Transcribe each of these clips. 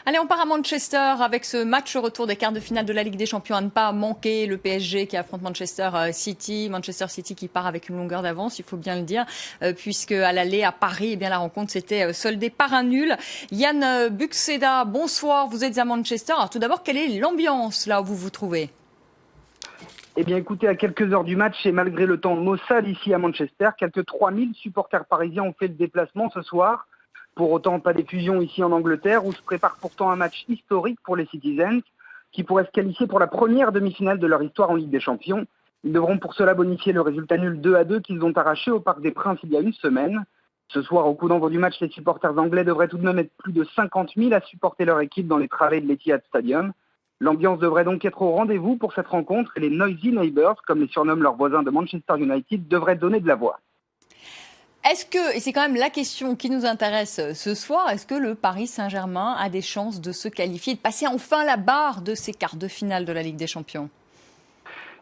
Allez, on part à Manchester avec ce match retour des quarts de finale de la Ligue des Champions à ne pas manquer. Le PSG qui affronte Manchester City. Manchester City qui part avec une longueur d'avance, il faut bien le dire, puisque à l'aller à Paris, eh bien, la rencontre s'était soldée par un nul. Yann Buxeda, bonsoir, vous êtes à Manchester. Alors tout d'abord, quelle est l'ambiance là où vous vous trouvez? Eh bien écoutez, à quelques heures du match et malgré le temps maussade ici à Manchester, quelques 3000 supporters parisiens ont fait le déplacement ce soir. Pour autant, pas d'effusion ici en Angleterre où se prépare pourtant un match historique pour les Citizens qui pourraient se qualifier pour la première demi-finale de leur histoire en Ligue des Champions. Ils devront pour cela bonifier le résultat nul 2-2 qu'ils ont arraché au Parc des Princes il y a une semaine. Ce soir, au coup d'envoi du match, les supporters anglais devraient tout de même être plus de 50 000 à supporter leur équipe dans les travées de l'Etihad Stadium. L'ambiance devrait donc être au rendez-vous pour cette rencontre et les Noisy Neighbours, comme les surnomment leurs voisins de Manchester United, devraient donner de la voix. Est-ce que, et c'est quand même la question qui nous intéresse ce soir, est-ce que le Paris Saint-Germain a des chances de se qualifier, de passer enfin la barre de ces quarts de finale de la Ligue des Champions?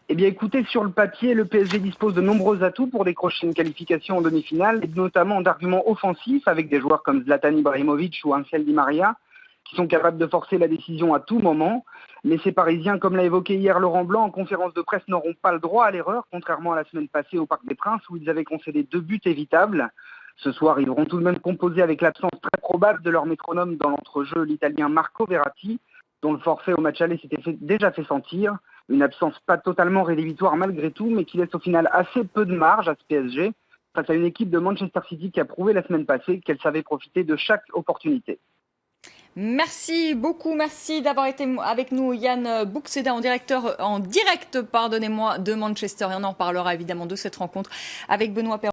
Eh bien écoutez, sur le papier, le PSG dispose de nombreux atouts pour décrocher une qualification en demi-finale, et notamment d'arguments offensifs avec des joueurs comme Zlatan Ibrahimovic ou Angel Di Maria, qui sont capables de forcer la décision à tout moment. Mais ces Parisiens, comme l'a évoqué hier Laurent Blanc en conférence de presse, n'auront pas le droit à l'erreur, contrairement à la semaine passée au Parc des Princes où ils avaient concédé 2 buts évitables. Ce soir, ils devront tout de même composer avec l'absence très probable de leur métronome dans l'entrejeu, l'Italien Marco Verratti, dont le forfait au match aller s'était déjà fait sentir. Une absence pas totalement rédhibitoire malgré tout, mais qui laisse au final assez peu de marge à ce PSG, face à une équipe de Manchester City qui a prouvé la semaine passée qu'elle savait profiter de chaque opportunité. Merci beaucoup, merci d'avoir été avec nous, Yann Buxeda, en direct, pardonnez-moi, de Manchester. Et on en parlera évidemment de cette rencontre avec Benoît Perron.